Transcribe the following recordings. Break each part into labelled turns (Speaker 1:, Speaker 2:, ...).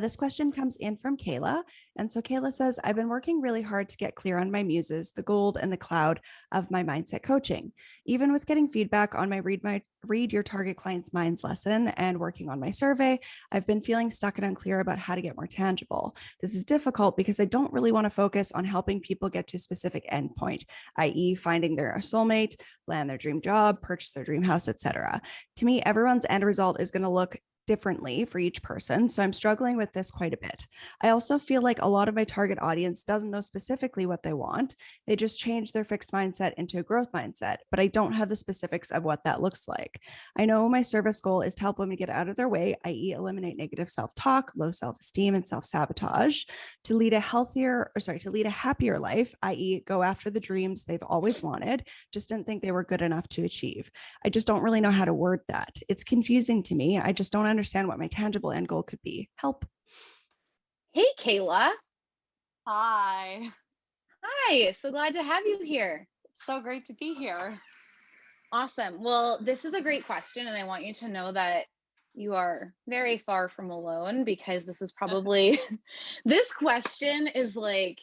Speaker 1: This question comes in from Kayla. And so Kayla says, I've been working really hard to get clear on my muses, the gold and the cloud of my mindset coaching. Even with getting feedback on my read your target client's minds lesson and working on my survey, I've been feeling stuck and unclear about how to get more tangible. This is difficult because I don't really want to focus on helping people get to a specific endpoint, i.e., finding their soulmate, land their dream job, purchase their dream house, etc. To me, everyone's end result is going to look differently for each person. So I'm struggling with this quite a bit. I also feel like a lot of my target audience doesn't know specifically what they want. They just change their fixed mindset into a growth mindset, but I don't have the specifics of what that looks like. I know my service goal is to help women get out of their way, i.e., eliminate negative self-talk, low self-esteem, and self-sabotage, to lead a happier life, i.e., go after the dreams they've always wanted, just didn't think they were good enough to achieve. I just don't really know how to word that. It's confusing to me. I just don't understand what my tangible end goal could be. Help.
Speaker 2: Hey, Kayla.
Speaker 3: Hi.
Speaker 2: Hi. So glad to have you here.
Speaker 3: It's so great to be here.
Speaker 2: Awesome. Well, this is a great question, and I want you to know that you are very far from alone, because this is probably this question is like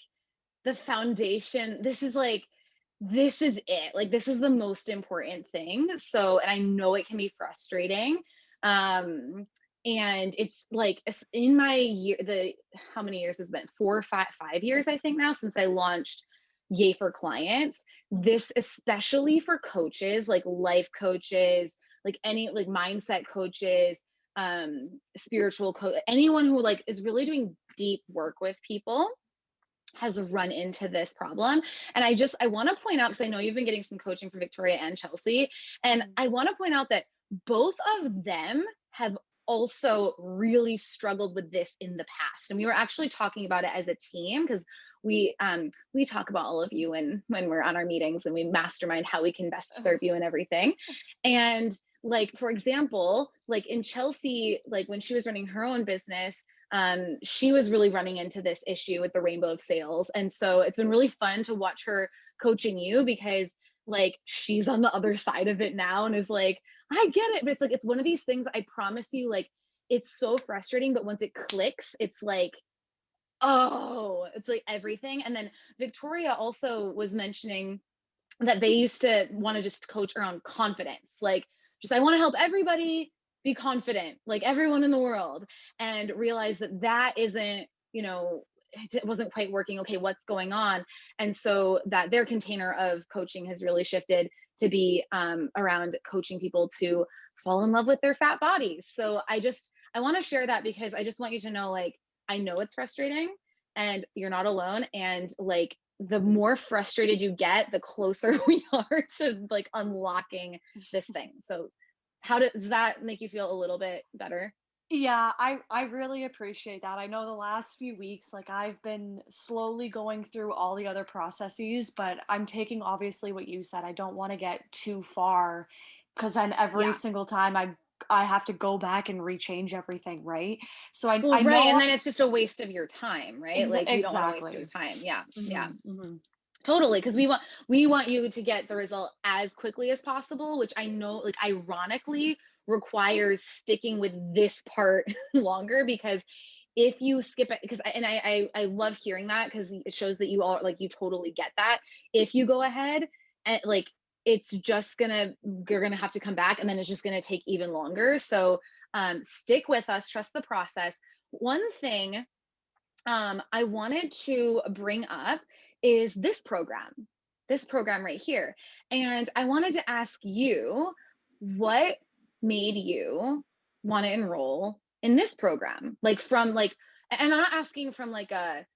Speaker 2: the foundation. This is it. Like, this is the most important thing. So, and I know it can be frustrating. And it's like in my year, how many years has it been? 5 years, I think now, since I launched Yay for Clients. This, especially for coaches, like life coaches, like any like mindset coaches, spiritual coach, anyone who like is really doing deep work with people, has run into this problem. And I want to point out, because I know you've been getting some coaching from Victoria and Chelsea, and I want to point out that both of them have also really struggled with this in the past. And we were actually talking about it as a team, because we talk about all of you and when we're on our meetings, and we mastermind how we can best serve you and everything. And like, for example, like in Chelsea, like when she was running her own business, she was really running into this issue with the rainbow of sales. And so it's been really fun to watch her coaching you, because like she's on the other side of it now and is like, I get it. But it's like, it's one of these things, I promise you, like, it's so frustrating, but once it clicks, it's like, oh, it's like everything. And then Victoria also was mentioning that they used to want to just coach around confidence. Like, just, I want to help everybody be confident, like everyone in the world, and realize that that isn't, it wasn't quite working. Okay, what's going on? And so that their container of coaching has really shifted to be around coaching people to fall in love with their fat bodies. So I want to share that, because I just want you to know, like, I know it's frustrating and you're not alone. And like, the more frustrated you get, the closer we are to like unlocking this thing. So does that make you feel a little bit better?
Speaker 3: Yeah, I really appreciate that. I know the last few weeks, like I've been slowly going through all the other processes, but I'm taking obviously what you said. I don't want to get too far, because then every
Speaker 2: Yeah.
Speaker 3: single time I have to go back and rechange everything, right? So I
Speaker 2: Well,
Speaker 3: I
Speaker 2: right.
Speaker 3: know
Speaker 2: And then it's just a waste of your time, right? Like, we don't want to waste your
Speaker 3: exactly.
Speaker 2: time. Yeah. Yeah.
Speaker 3: Hmm.
Speaker 2: Totally, because we want you to get the result as quickly as possible, which I know, like, ironically requires sticking with this part longer, because if you skip it, because I love hearing that, because it shows that you all, like, you totally get that. If you go ahead and like, it's just you're gonna have to come back, and then it's just gonna take even longer. So stick with us, trust the process. One thing I wanted to bring up is this program right here. And I wanted to ask you, what made you want to enroll in this program? Like, from like, and I'm not asking from like I'm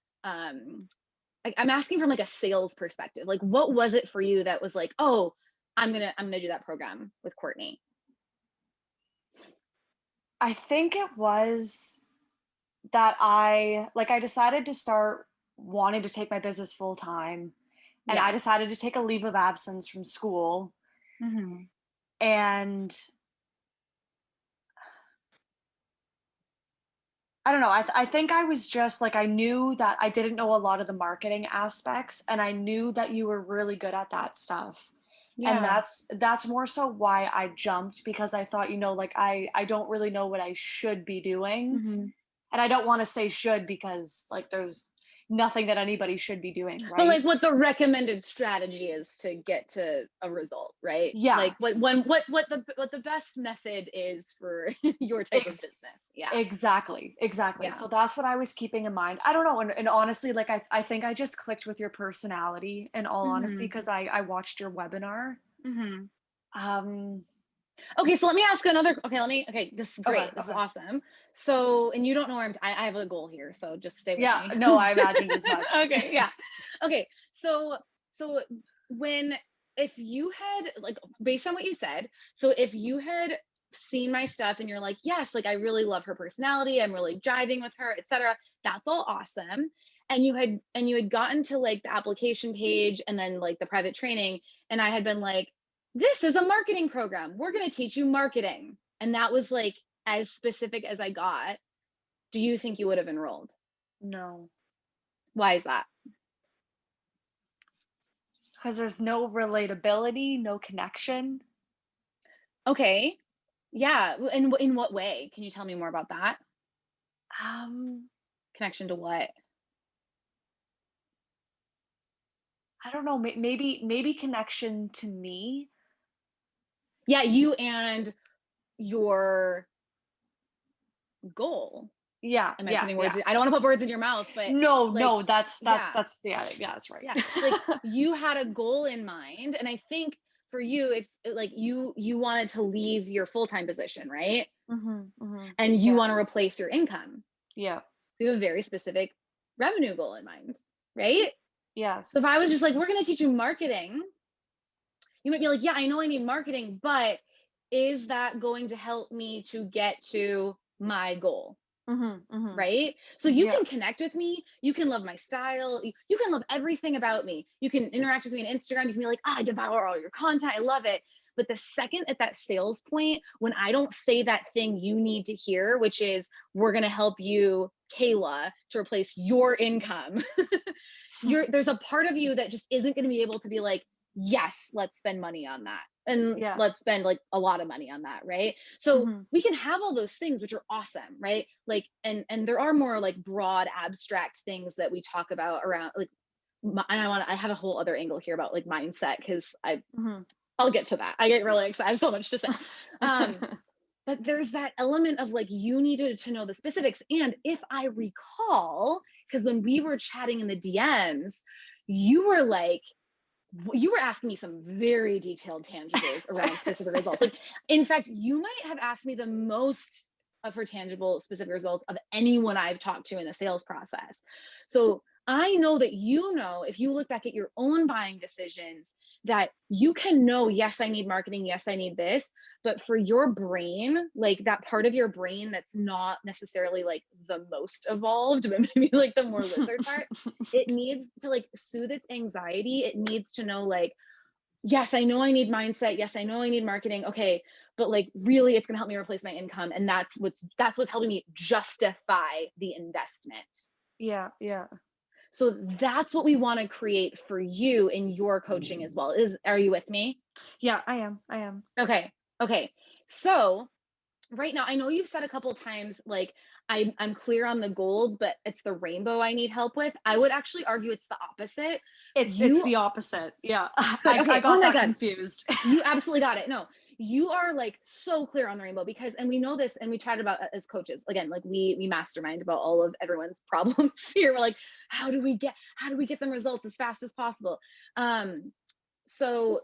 Speaker 2: asking from like a sales perspective. Like, what was it for you that was like, oh, I'm gonna do that program with Courtney?
Speaker 3: I think it was that I decided to start wanting to take my business full time, and I
Speaker 2: Yeah.
Speaker 3: decided to take a leave of absence from school.
Speaker 2: Mm-hmm.
Speaker 3: And I don't know, I think I was just like, I knew that I didn't know a lot of the marketing aspects, and I knew that you were really good at that stuff. And
Speaker 2: Yeah.
Speaker 3: that's more so why I jumped, because I thought, like I don't really know what I should be doing.
Speaker 2: Mm-hmm.
Speaker 3: And I don't want to say should because like there's nothing that anybody should be doing,
Speaker 2: But
Speaker 3: right?
Speaker 2: like what the recommended strategy is to get to a result, right?
Speaker 3: Yeah.
Speaker 2: Like what the best method is for your type of
Speaker 3: Ex-
Speaker 2: business. Yeah.
Speaker 3: exactly.
Speaker 2: Yeah.
Speaker 3: So that's what I was keeping in mind. I don't know. And honestly, like I think I just clicked with your personality in all honesty,
Speaker 2: Hmm.
Speaker 3: because I watched your webinar.
Speaker 2: Hmm.
Speaker 3: Um,
Speaker 2: Okay, so let me ask another. Okay, this is
Speaker 3: okay,
Speaker 2: great. This is
Speaker 3: okay.
Speaker 2: awesome. So, and you don't know where I have a goal here, so just stay with
Speaker 3: Yeah,
Speaker 2: me.
Speaker 3: no, I imagined as much.
Speaker 2: Okay, yeah. Okay, so when if you had like based on what you said, so if you had seen my stuff and you're like, yes, like I really love her personality, I'm really jiving with her, etc. That's all awesome. And you had gotten to like the application page and then like the private training, and I had been like, this is a marketing program. We're going to teach you marketing. And that was like as specific as I got. Do you think you would have enrolled?
Speaker 3: No,
Speaker 2: Why is that?
Speaker 3: because there's no relatability, no connection.
Speaker 2: Okay. Yeah. In what way? Can you tell me more about that?
Speaker 3: Um,
Speaker 2: Connection to what?
Speaker 3: I don't know. Maybe connection to me.
Speaker 2: Yeah, you and your goal.
Speaker 3: Yeah,
Speaker 2: Am I
Speaker 3: yeah,
Speaker 2: putting words
Speaker 3: yeah.
Speaker 2: in? I don't want to put words in your mouth, but
Speaker 3: No,
Speaker 2: like,
Speaker 3: no,
Speaker 2: yeah,
Speaker 3: yeah, that's right.
Speaker 2: yeah. Like you had a goal in mind. And I think for you, it's like you wanted to leave your full-time position, right? And you
Speaker 3: Yeah,
Speaker 2: want to replace your income.
Speaker 3: yeah,
Speaker 2: So you have a very specific revenue goal in mind, right? So if
Speaker 3: yes.
Speaker 2: I was just like, we're going to teach you marketing, you might be like, yeah, I know I need marketing, but is that going to help me to get to my goal? Right? So you
Speaker 3: Yeah.
Speaker 2: can connect with me. You can love my style. You can love everything about me. You can interact with me on Instagram. You can be like, I devour all your content. I love it. But the second at that sales point, when I don't say that thing you need to hear, which is, we're going to help you, Kayla, to replace your income, there's a part of you that just isn't going to be able to be like, yes, let's spend money on that. And
Speaker 3: Yeah.
Speaker 2: let's spend like a lot of money on that, right? So
Speaker 3: Mhm.
Speaker 2: we can have all those things, which are awesome, right? Like, and there are more like broad abstract things that we talk about around like, and I have a whole other angle here about like mindset, because
Speaker 3: Mhm.
Speaker 2: I'll get to that. I get really excited. I have so much to say. But there's that element of like, you needed to know the specifics. And if I recall, because when we were chatting in the DMs, you were like, you were asking me some very detailed tangibles around specific results. Like, in fact, you might have asked me the most for tangible specific results of anyone I've talked to in the sales process. So I know that, if you look back at your own buying decisions, that you can know, yes, I need marketing. Yes, I need this. But for your brain, like that part of your brain that's not necessarily like the most evolved, but maybe like the more lizard part, it needs to like soothe its anxiety. It needs to know like, yes, I know I need mindset. Yes, I know I need marketing. Okay, but like really it's going to help me replace my income, and that's what's helping me justify the investment.
Speaker 3: Yeah, yeah.
Speaker 2: So that's what we want to create for you in your coaching as well. Are you with me?
Speaker 3: Yeah, I am. I am.
Speaker 2: Okay. Okay. So right now, I know you've said a couple of times, like, I'm clear on the gold, but it's the rainbow I need help with. I would actually argue it's the opposite.
Speaker 3: It's
Speaker 2: You
Speaker 3: the opposite. Yeah.
Speaker 2: good.
Speaker 3: I
Speaker 2: Okay. Oh
Speaker 3: got
Speaker 2: my
Speaker 3: that
Speaker 2: God.
Speaker 3: confused.
Speaker 2: You absolutely got it. No, you are like so clear on the rainbow, because, and we know this, and we chat about as coaches, again, like we mastermind about all of everyone's problems here. We're like, how do we get them results as fast as possible? So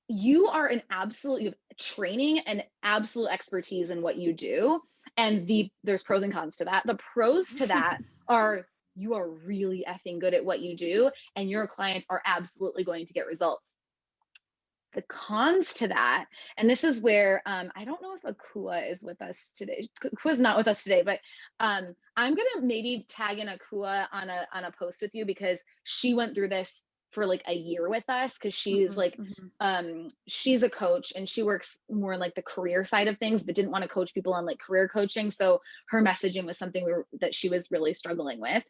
Speaker 2: you are you have training and absolute expertise in what you do. And there's pros and cons to that. The pros to that are, you are really effing good at what you do, and your clients are absolutely going to get results. The cons to that, and this is where I don't know if Akua is with us today. Akua's not with us today, but I'm gonna maybe tag in Akua on a post with you, because she went through this for like a year with us, because she's like she's a coach and she works more like the career side of things, but didn't want to coach people on like career coaching. So her messaging was something that she was really struggling with,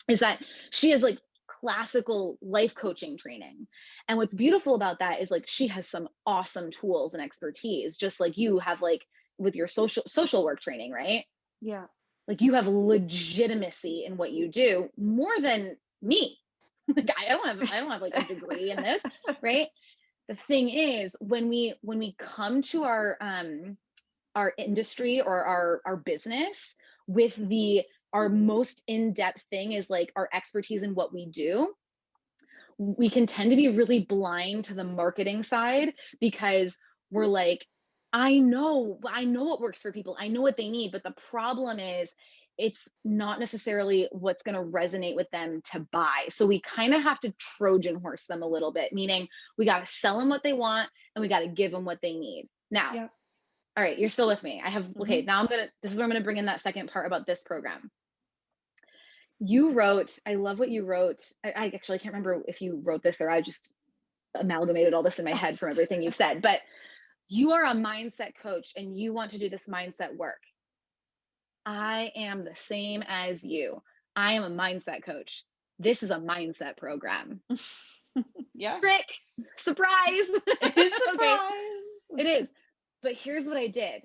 Speaker 2: is that she is like classical life coaching training. And what's beautiful about that is like, she has some awesome tools and expertise, just like you have like with your social work training, right?
Speaker 3: Yeah.
Speaker 2: Like you have legitimacy in what you do more than me. Like I don't have like a degree in this, right? The thing is when we come to our industry or our business with our most in-depth thing is like our expertise in what we do, we can tend to be really blind to the marketing side because we're like, I know what works for people. I know what they need. But the problem is it's not necessarily what's going to resonate with them to buy. So we kind of have to Trojan horse them a little bit, meaning we got to sell them what they want and we got to give them what they need. Now,
Speaker 3: Yeah.
Speaker 2: all right, you're still with me. Okay, now this is where I'm going to bring in that second part about this program. You wrote, I love what you wrote. I actually can't remember if you wrote this or I just amalgamated all this in my head from everything you've said, but you are a mindset coach and you want to do this mindset work. I am the same as you. I am a mindset coach. This is a mindset program.
Speaker 3: Yeah.
Speaker 2: Trick, surprise.
Speaker 3: Surprise.
Speaker 2: Okay. It is. But here's what I did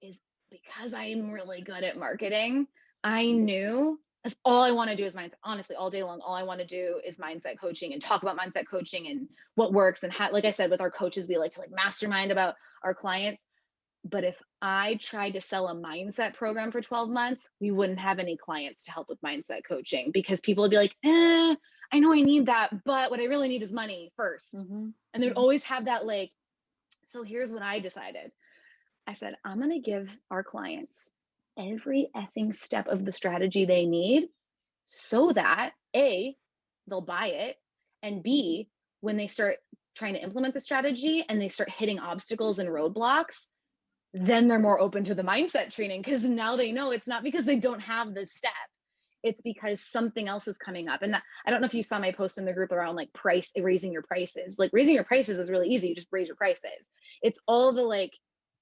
Speaker 2: is because I am really good at marketing, I knew that's all I want to do is mindset. Honestly, all day long, all I want to do is mindset coaching and talk about mindset coaching and what works. And like I said, with our coaches, we like to like mastermind about our clients. But if I tried to sell a mindset program for 12 months, we wouldn't have any clients to help with mindset coaching because people would be like, I know I need that, but what I really need is money first. And they would always have that like, so here's what I decided. I said, I'm going to give our clients every effing step of the strategy they need so that A, they'll buy it, and B, when they start trying to implement the strategy and they start hitting obstacles and roadblocks, then they're more open to the mindset training because now they know it's not because they don't have the step. It's because something else is coming up. And that, I don't know if you saw my post in the group around like raising your prices. Like raising your prices is really easy. You just raise your prices. It's all the like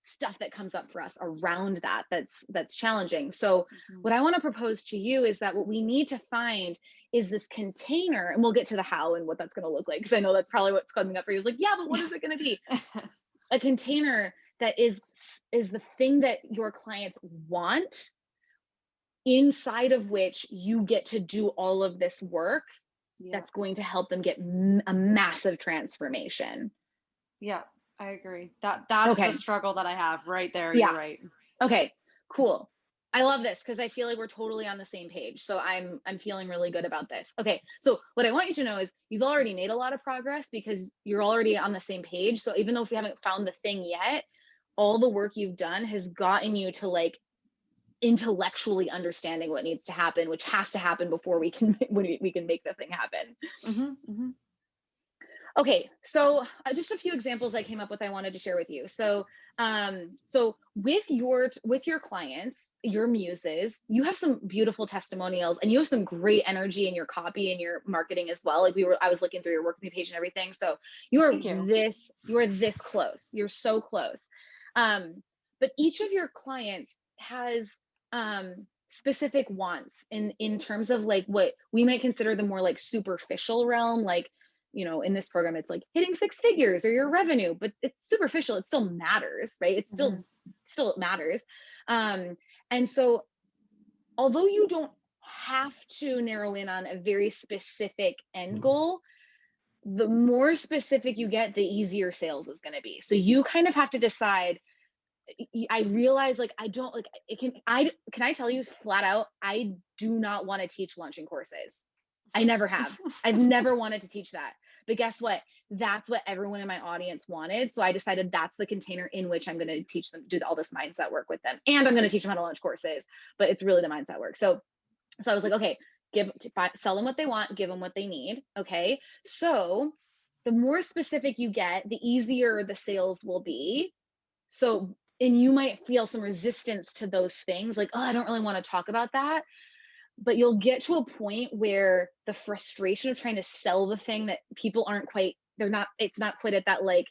Speaker 2: stuff that comes up for us around that's challenging. So what I want to propose to you is that what we need to find is this container, and we'll get to the how and what that's going to look like. Because I know that's probably what's coming up for you. Is like, yeah, but what is it going to be? A container that is the thing that your clients want, inside of which you get to do all of this work that's going to help them get a massive transformation.
Speaker 3: Yeah, I agree. That's the struggle that I have right there.
Speaker 2: Yeah.
Speaker 3: You're right.
Speaker 2: Okay, cool. I love this because I feel like we're totally on the same page. So I'm feeling really good about this. Okay, so what I want you to know is you've already made a lot of progress because you're already on the same page. So even though if you haven't found the thing yet, all the work you've done has gotten you to like intellectually understanding what needs to happen, which has to happen before we can make the thing happen. Okay, so just a few examples I came up with I wanted to share with you. So with your clients, your muses, you have some beautiful testimonials and you have some great energy in your copy and your marketing as well. Like I was looking through your work page and everything. So you are this close. You're so close. But each of your clients has specific wants in terms of like what we might consider the more like superficial realm, like, you know, in this program, it's like hitting 6 figures or your revenue, but it's superficial. It still matters, right? It still matters. And so although you don't have to narrow in on a very specific end goal, the more specific you get, the easier sales is going to be. So you kind of have to decide. I realize like, I don't like it. Can I tell you flat out, I do not want to teach launching courses. I never have. I've never wanted to teach that. But guess what? That's what everyone in my audience wanted. So I decided that's the container in which I'm going to teach them, do all this mindset work with them. And I'm going to teach them how to launch courses, but it's really the mindset work. So I was like, okay, sell them what they want, give them what they need. Okay. So the more specific you get, the easier the sales will be. So, and you might feel some resistance to those things like, oh, I don't really want to talk about that. But you'll get to a point where the frustration of trying to sell the thing that people aren't quite, it's not quite at that like,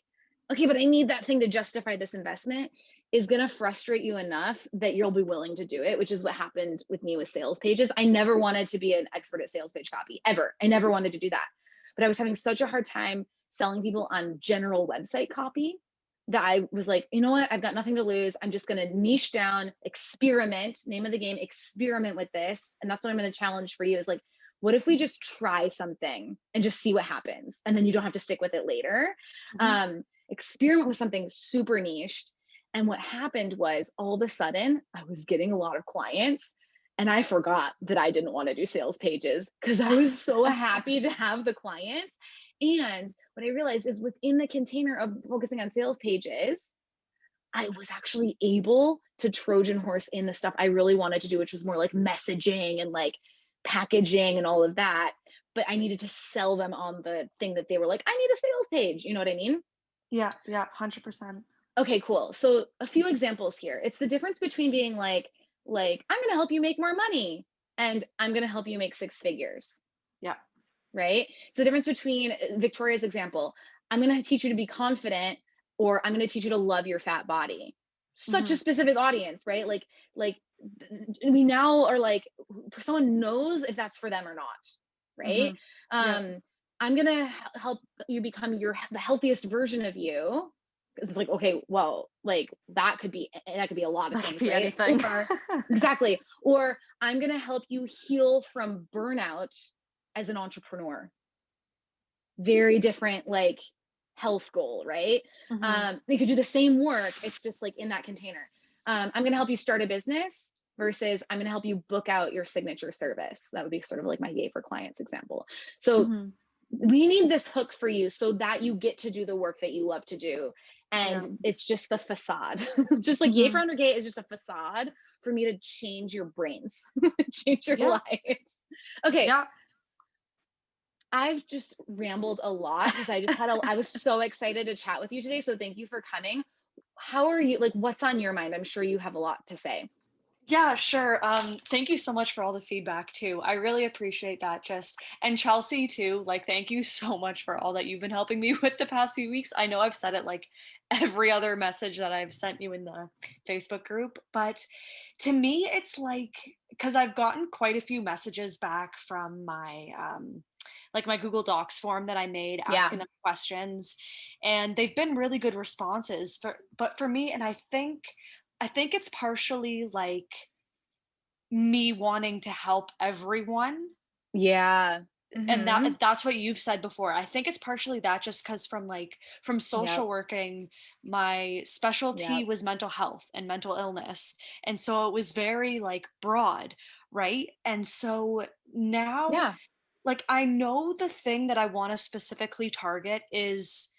Speaker 2: okay, but I need that thing to justify this investment, is going to frustrate you enough that you'll be willing to do it, which is what happened with me with sales pages. I never wanted to be an expert at sales page copy ever. I never wanted to do that. But I was having such a hard time selling people on general website copy that I was like, you know what? I've got nothing to lose. I'm just going to niche down, experiment, name of the game, experiment with this. And that's what I'm going to challenge for you is like, what if we just try something and just see what happens? And then you don't have to stick with it later. Experiment with something super niched. And what happened was all of a sudden I was getting a lot of clients and I forgot that I didn't want to do sales pages because I was so happy to have the clients. And what I realized is within the container of focusing on sales pages, I was actually able to Trojan horse in the stuff I really wanted to do, which was more like messaging and like packaging and all of that. But I needed to sell them on the thing that they were like, I need a sales page. You know what I mean?
Speaker 3: Yeah, yeah, 100%.
Speaker 2: Okay, cool. So a few examples here. It's the difference between being like, I'm going to help you make more money and I'm going to help you make six figures.
Speaker 3: Yeah.
Speaker 2: Right? It's the difference between Victoria's example. I'm going to teach you to be confident, or I'm going to teach you to love your fat body. Such a specific audience, right? Like we now are like, someone knows if that's for them or not, right?
Speaker 3: Yeah.
Speaker 2: I'm going to help you become the healthiest version of you. It's like, okay, well, like that could be a lot of
Speaker 3: That could
Speaker 2: things,
Speaker 3: be
Speaker 2: right?
Speaker 3: anything.
Speaker 2: Exactly. Or I'm going to help you heal from burnout as an entrepreneur. Very different, like health goal, right? They could do the same work. It's just like in that container. I'm going to help you start a business versus I'm going to help you book out your signature service. That would be sort of like my Yay for Clients example. So we need this hook for you so that you get to do the work that you love to do. And it's just the facade. Just like Yay for Under Gay is just a facade for me to change your brains, change your lives. Okay.
Speaker 3: Yeah.
Speaker 2: I've just rambled a lot because I was so excited to chat with you today. So thank you for coming. How are you? Like, what's on your mind? I'm sure you have a lot to say.
Speaker 3: Yeah, sure. Thank you so much for all the feedback too. I really appreciate that. And Chelsea too, like thank you so much for all that you've been helping me with the past few weeks. I know I've said it like every other message that I've sent you in the Facebook group, but to me it's like because I've gotten quite a few messages back from my like my Google Docs form that I made asking them questions, and they've been really good responses but for me, and I think it's partially like me wanting to help everyone.
Speaker 2: Yeah.
Speaker 3: And that's what you've said before. I think it's partially that just because from social working, my specialty was mental health and mental illness. And so it was very like broad, right? And so now like I know the thing that I want to specifically target is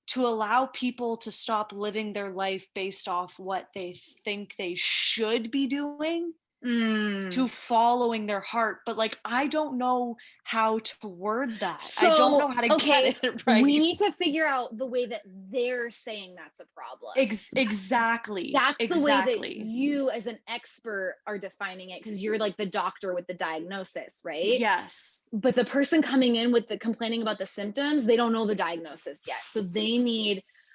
Speaker 3: to allow people to stop living their life based off what they think they should be doing to following their heart. But like I don't know how to word that. I don't know
Speaker 2: So,
Speaker 3: how to
Speaker 2: okay,
Speaker 3: get it right.
Speaker 2: we need to figure out the way that they're saying that's a problem.
Speaker 3: Exactly.
Speaker 2: That's the way that you as an expert are defining it because you're like the doctor with the diagnosis, right?
Speaker 3: Yes.
Speaker 2: But the person coming in with the complaining about the symptoms, they don't know the diagnosis yet.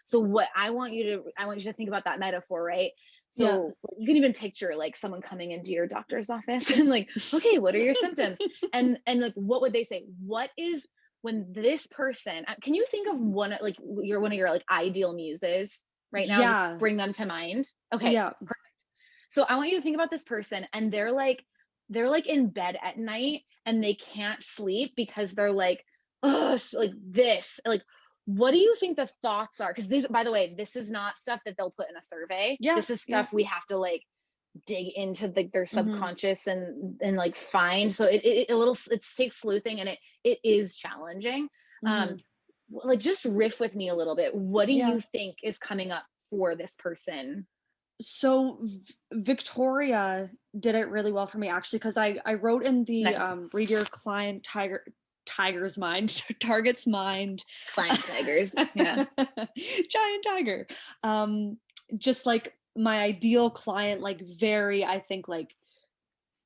Speaker 2: So what I want you to think about that metaphor, right? So you can even picture like someone coming into your doctor's office and like, okay, what are your symptoms? And like, what would they say? What is when this person, can you think of one of your like ideal muses right now? Just bring them to mind. Okay. Perfect. So I want you to think about this person and they're like in bed at night and they can't sleep because they're like, oh, like this, like, what do you think the thoughts are? Because this, by the way, this is not stuff that they'll put in a survey. This is stuff we have to like dig into their subconscious and like find. So it takes sleuthing and it is challenging. Like just riff with me a little bit. What do you think is coming up for this person?
Speaker 3: So Victoria did it really well for me actually because I wrote in the read your client tiger's mind target's mind
Speaker 2: client tigers
Speaker 3: giant tiger, just like my ideal client, like I think like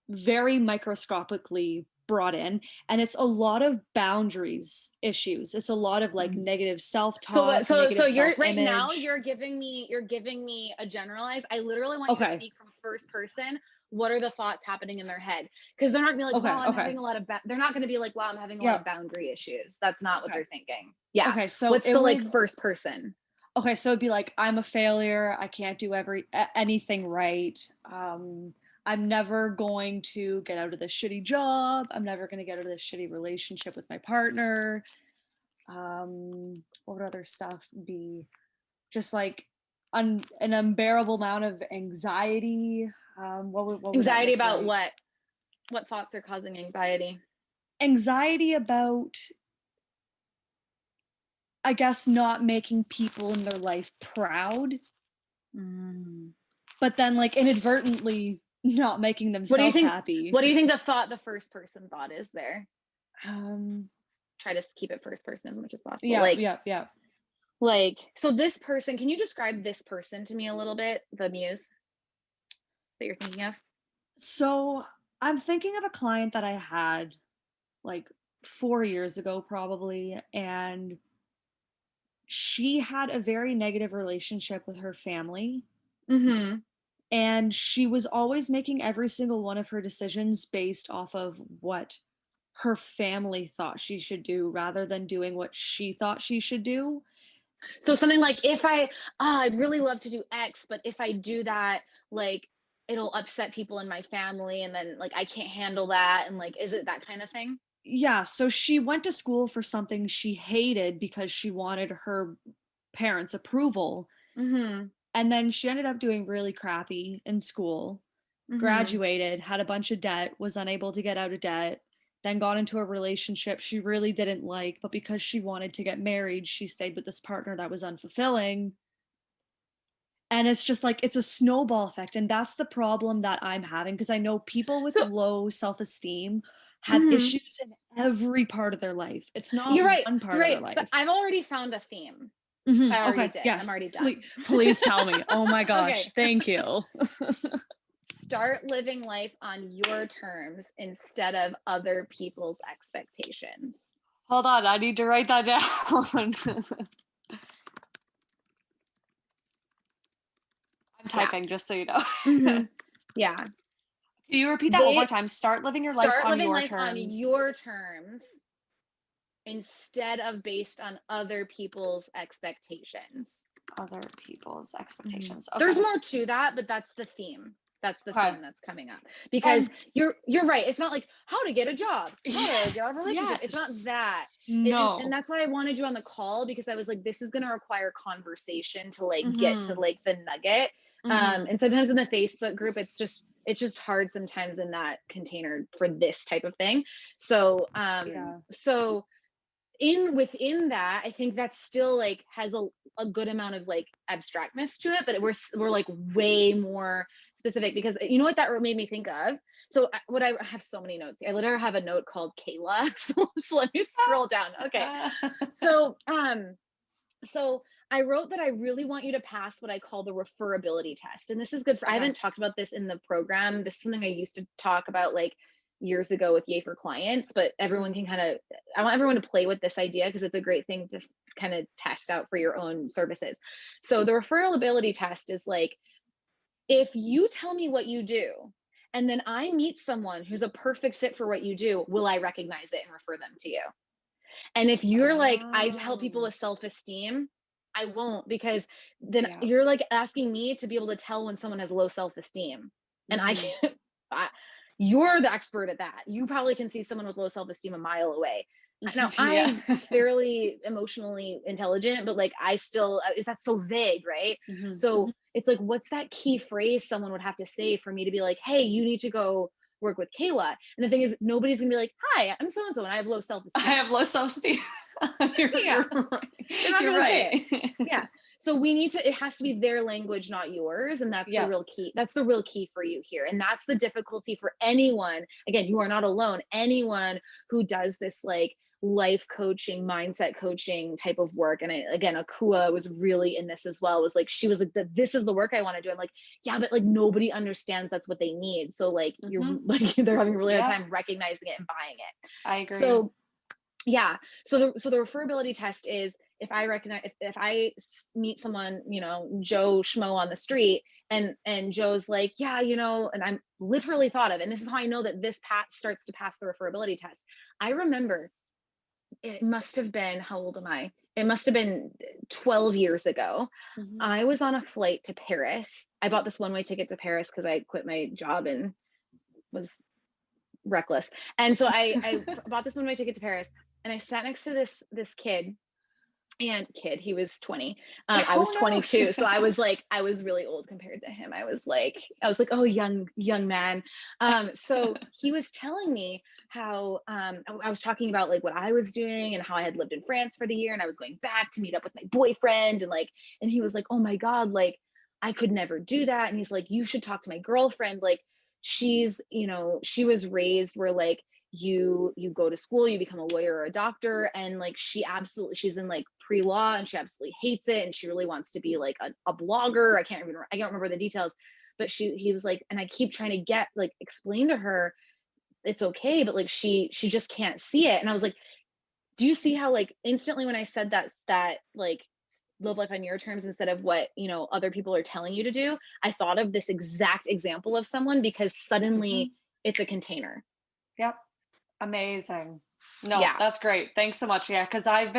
Speaker 3: very microscopically brought in, and it's a lot of boundaries issues. It's a lot of like negative self-talk,
Speaker 2: so you're
Speaker 3: self-image.
Speaker 2: right now you're giving me a generalized. I literally want you to speak from first person. What are the thoughts happening in their head? Because they're not gonna be like, wow, I'm having a lot of they're not gonna be like, wow, I'm having a lot of boundary issues. That's not what they're thinking. Okay, so what's the like first person?
Speaker 3: okay, so it'd be like, I'm a failure. I can't do anything right. I'm never going to get out of this shitty job. I'm never going to get out of this shitty relationship with my partner. What would other stuff be? Just like an unbearable amount of anxiety. What would that
Speaker 2: Anxiety
Speaker 3: look
Speaker 2: about
Speaker 3: like?
Speaker 2: what? What thoughts are causing anxiety?
Speaker 3: Anxiety about, I guess, not making people in their life proud, but then like inadvertently not making
Speaker 2: What do you
Speaker 3: themselves
Speaker 2: think?
Speaker 3: happy.
Speaker 2: What do you think the first person thought is there?
Speaker 3: Um,
Speaker 2: Try to keep it first person as much as possible.
Speaker 3: yeah, yeah, yeah.
Speaker 2: So this person, can you describe this person to me a little bit? The muse that you're thinking of?
Speaker 3: So I'm thinking of a client that I had like 4 years ago, probably, and she had a very negative relationship with her family.
Speaker 2: Mm-hmm.
Speaker 3: And she was always making every single one of her decisions based off of what her family thought she should do rather than doing what she thought she should do.
Speaker 2: So something like, if I'd really love to do X, but if I do that, like it'll upset people in my family, and then like I can't handle that, and like, is it that kind of thing?
Speaker 3: Yeah, so she went to school for something she hated because she wanted her parents' approval.
Speaker 2: Mm-hmm.
Speaker 3: And then she ended up doing really crappy in school,
Speaker 2: Mm-hmm.
Speaker 3: graduated, had a bunch of debt, was unable to get out of debt, then got into a relationship she really didn't like, but because she wanted to get married, she stayed with this partner that was unfulfilling. And it's just like, it's a snowball effect. And that's the problem that I'm having, because I know people with
Speaker 2: So
Speaker 3: low self esteem have
Speaker 2: mhm.
Speaker 3: issues in every part of their life. It's not
Speaker 2: You're right.
Speaker 3: one
Speaker 2: You're
Speaker 3: part of their
Speaker 2: right. But
Speaker 3: life.
Speaker 2: I've already found a theme. I already
Speaker 3: Okay.
Speaker 2: did. I'm
Speaker 3: Yes.
Speaker 2: already
Speaker 3: Please,
Speaker 2: done.
Speaker 3: please tell me. Oh my
Speaker 2: Okay.
Speaker 3: gosh. Thank you.
Speaker 2: Start living life on your terms instead of other people's expectations.
Speaker 3: Hold on, I need to write that down. I'm typing, just so you know.
Speaker 2: Mm-hmm. Yeah.
Speaker 3: Can you repeat that one more
Speaker 2: They
Speaker 3: time? Start living your life
Speaker 2: start
Speaker 3: on
Speaker 2: living
Speaker 3: your
Speaker 2: life on
Speaker 3: terms.
Speaker 2: your terms instead of based on other people's expectations.
Speaker 3: Other people's
Speaker 2: Mhm.
Speaker 3: expectations.
Speaker 2: There's
Speaker 3: Okay.
Speaker 2: more to that, but that's the theme. That's the
Speaker 3: Okay.
Speaker 2: theme that's coming up. Because
Speaker 3: And
Speaker 2: you're right. It's not like how to get a job, how to get a relationship. It's not
Speaker 3: yes.
Speaker 2: that. And
Speaker 3: No.
Speaker 2: that's why I wanted you on the call, because I was like, this is gonna require conversation to like get to
Speaker 3: Mm-hmm.
Speaker 2: like the nugget.
Speaker 3: Mm-hmm.
Speaker 2: And sometimes in the Facebook group, it's just hard sometimes in that container for this type of thing. So
Speaker 3: Yeah.
Speaker 2: so within that, I think that still like has a good amount of like abstractness to it, but we're like way more specific, because you know what that made me think of. So what I have so many notes. I literally have a note called Kayla. So let me scroll down. Okay. So so I wrote that I really want you to pass what I call the referability test. And this is good for, I
Speaker 3: Okay.
Speaker 2: haven't talked about this in the program. This is something I used to talk about like years ago with Yay for clients, but everyone can kind of, I want everyone to play with this idea because it's a great thing to kind of test out for your own services. So the referability test is like, if you tell me what you do, and then I meet someone who's a perfect fit for what you do, will I recognize it and refer them to you? And if you're like, I help people
Speaker 3: Oh.
Speaker 2: with self-esteem, I won't, because then
Speaker 3: Yeah.
Speaker 2: you're like asking me to be able to tell when someone has low self-esteem. And I
Speaker 3: Mm-hmm.
Speaker 2: can't, you're the expert at that. You probably can see someone with low self-esteem a mile away. Now,
Speaker 3: Yeah.
Speaker 2: I'm fairly emotionally intelligent, but like I still, that's so vague, right?
Speaker 3: Mm-hmm.
Speaker 2: So it's like, what's that key phrase someone would have to say for me to be like, hey, you need to go work with Kayla? And the thing is, nobody's gonna be like, hi, I'm so and so, and I have low self
Speaker 3: I
Speaker 2: esteem.
Speaker 3: have low self-esteem. you're,
Speaker 2: Yeah,
Speaker 3: you're right.
Speaker 2: they're not
Speaker 3: You're
Speaker 2: gonna say
Speaker 3: right.
Speaker 2: it. Yeah. So we need to, it has to be their language, not yours. And that's the
Speaker 3: Yeah.
Speaker 2: real key. That's the real key for you here. And that's the difficulty for anyone. Again, you are not alone. Anyone who does this like life coaching, mindset coaching type of work. And again, Akua was really in this as well, was like, she was like, this is the work I want to do. I'm like, yeah, but like nobody understands that's what they need. So like you're
Speaker 3: Mm-hmm.
Speaker 2: like, they're having a really hard
Speaker 3: Yeah.
Speaker 2: time recognizing it and buying it.
Speaker 3: I agree.
Speaker 2: So yeah. So the referability test is, if I recognize, if I meet someone, Joe Schmo on the street, and Joe's like, yeah, and I'm literally thought of, and this is how I know that this starts to pass the referability test. I remember it must have been, how old am I? It must have been 12 years ago.
Speaker 3: Mhm.
Speaker 2: I was on a flight to Paris. I bought this one-way ticket to Paris because I quit my job and was reckless. And so I bought this one-way ticket to Paris, and I sat next to this kid, he was 20. I was
Speaker 3: Oh
Speaker 2: 22, so
Speaker 3: no.
Speaker 2: I was really old compared to him. I was like, oh, young man. So he was telling me how, I was talking about like what I was doing and how I had lived in France for the year, and I was going back to meet up with my boyfriend, and he was like, oh my god, like I could never do that. And he's like, you should talk to my girlfriend, like she was raised where like you go to school, you become a lawyer or a doctor, and like she's in like pre-law, and she absolutely hates it, and she really wants to be like a blogger. I don't remember the details, but he was like, and I keep trying to get like explain to her it's okay, but like she just can't see it. And I was like, do you see how like instantly when I said that like live life on your terms instead of what other people are telling you to do, I thought of this exact example of someone, because
Speaker 3: Mhm.
Speaker 2: suddenly it's a container.
Speaker 3: Yep. Amazing. No,
Speaker 2: Yeah.
Speaker 3: that's great. Thanks so much. Yeah, because I've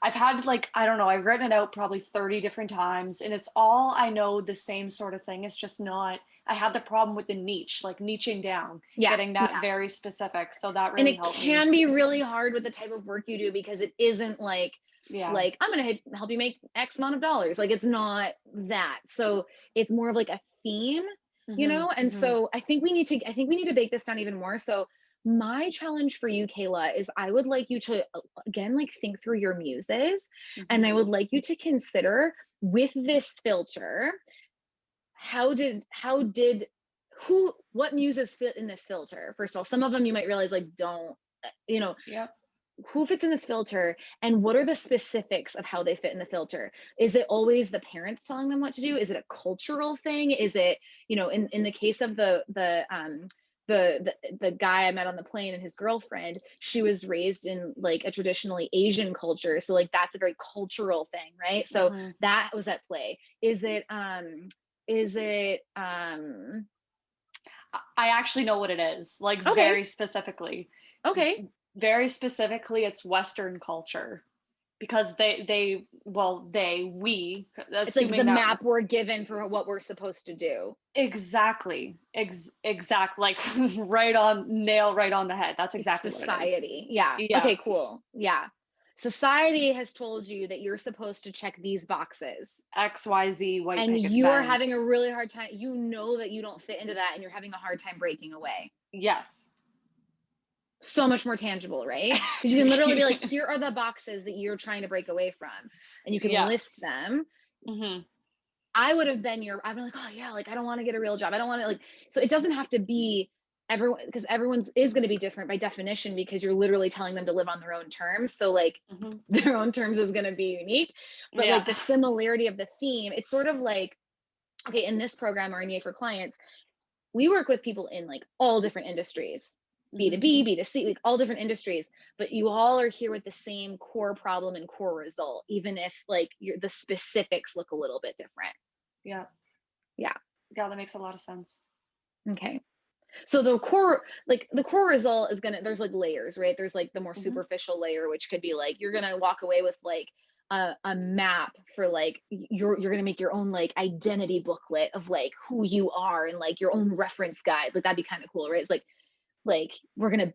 Speaker 3: had like, I don't know, I've written it out probably 30 different times, and it's all I know the same sort of thing. It's just not, I had the problem with the niche, like niching down,
Speaker 2: Yeah.
Speaker 3: getting that very specific. So that
Speaker 2: And
Speaker 3: really
Speaker 2: it
Speaker 3: helped me.
Speaker 2: can be really hard with the type of work you do, because it isn't
Speaker 3: Yeah.
Speaker 2: like I'm going to help you make X amount of dollars. Like it's not that. So it's more of like a theme,
Speaker 3: Hmm.
Speaker 2: and
Speaker 3: Hmm.
Speaker 2: so I think we need to bake this down even more. So my challenge for you, Kayla, is I would like you to again like think through your muses, and
Speaker 3: Hmm.
Speaker 2: I would like you to consider, with this filter, how did who what muses fit in this filter. First of all, some of them you might realize like don't, you know
Speaker 3: Yep.
Speaker 2: who fits in this filter, and what are the specifics of how they fit in the filter. Is it always the parents telling them what to do? Is it a cultural thing? Is it, in the case of the guy I met on the plane and his girlfriend, she was raised in like a traditionally Asian culture, so like that's a very cultural thing, right? So
Speaker 3: Hmm.
Speaker 2: that was at play. Is it
Speaker 3: I actually know what it is, like
Speaker 2: okay,
Speaker 3: very specifically.
Speaker 2: okay.
Speaker 3: Very specifically, it's Western culture because we,
Speaker 2: It's like the
Speaker 3: assuming that
Speaker 2: map we're given for what we're supposed to do.
Speaker 3: exactly, exact, like right on, nail right on the head. That's
Speaker 2: It's
Speaker 3: exactly what it is.
Speaker 2: society. Yeah.
Speaker 3: Yeah.
Speaker 2: Okay, cool. Yeah. Society has told you that you're supposed to check these boxes,
Speaker 3: XYZ white
Speaker 2: and
Speaker 3: picket
Speaker 2: you are having a
Speaker 3: fence.
Speaker 2: really hard time. You know that you don't fit into that, and you're having a hard time breaking away.
Speaker 3: Yes.
Speaker 2: So much more tangible, right? Because you can literally be like, here are the boxes that you're trying to break away from, and you can
Speaker 3: Yeah.
Speaker 2: list them.
Speaker 3: Hmm.
Speaker 2: I've been like, oh yeah, like I don't want to get a real job. I don't want to like, so it doesn't have to be everyone, because everyone's is going to be different by definition, because you're literally telling them to live on their own terms. So like
Speaker 3: Hmm.
Speaker 2: their own terms is going to be unique, but
Speaker 3: Yeah.
Speaker 2: like the similarity of the theme, it's sort of like, okay, in this program or in EA for clients, we work with people in like all different industries,
Speaker 3: Hmm.
Speaker 2: B2B, B2C, like all different industries, but you all are here with the same core problem and core result, even if like the specifics look a little bit different.
Speaker 3: Yeah.
Speaker 2: Yeah.
Speaker 3: Yeah. That makes a lot of sense.
Speaker 2: Okay. So the core result is there's like layers, right? There's like the more
Speaker 3: Hmm.
Speaker 2: superficial layer, which could be like you're gonna walk away with like a map for like you're gonna make your own like identity booklet of like who you are, and like your own reference guide. Like that'd be kind of cool, right? It's like we're gonna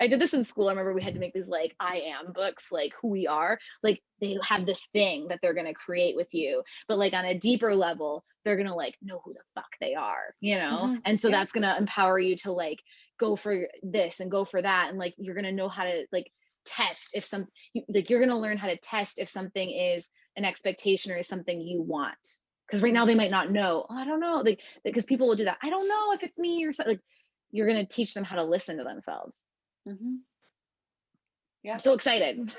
Speaker 2: I did this in school. I remember we had to make these like I am books, like who we are. Like they have this thing that they're gonna create with you, but like on a deeper level they're gonna like know who the fuck they are,
Speaker 3: Hmm.
Speaker 2: and so
Speaker 3: Yeah.
Speaker 2: that's gonna empower you to like go for this and go for that, and like you're gonna know how to like test if like you're gonna learn how to test if something is an expectation or is something you want, because right now
Speaker 3: Hmm.
Speaker 2: they might not know. Oh, I don't know, like because people will do that. I don't know if it's me or something. Like you're going to teach them how to listen to themselves.
Speaker 3: Hmm.
Speaker 2: I'm
Speaker 3: Yeah.
Speaker 2: so excited.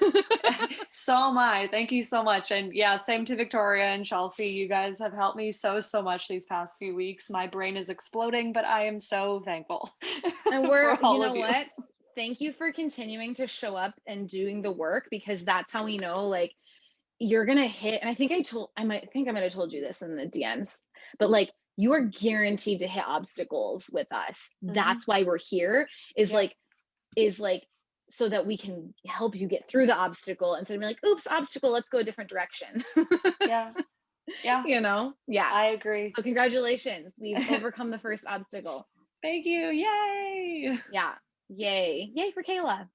Speaker 3: So am I. Thank you so much. And yeah, same to Victoria and Chelsea. You guys have helped me so much these past few weeks. My brain is exploding, but I am so thankful
Speaker 2: And
Speaker 3: for
Speaker 2: you
Speaker 3: all
Speaker 2: know
Speaker 3: of you.
Speaker 2: what? Thank you for continuing to show up and doing the work, because that's how we know like you're going to hit. And I might have told you this in the DMs, but like you are guaranteed to hit obstacles with us.
Speaker 3: Hmm.
Speaker 2: That's why we're here, is
Speaker 3: Yep.
Speaker 2: like, is like so that we can help you get through the obstacle instead of being like, oops, obstacle, let's go a different direction.
Speaker 3: Yeah. Yeah.
Speaker 2: Yeah.
Speaker 3: I agree.
Speaker 2: So congratulations. We've overcome the first obstacle.
Speaker 3: Thank you. Yay.
Speaker 2: Yeah. Yay. Yay for Kayla.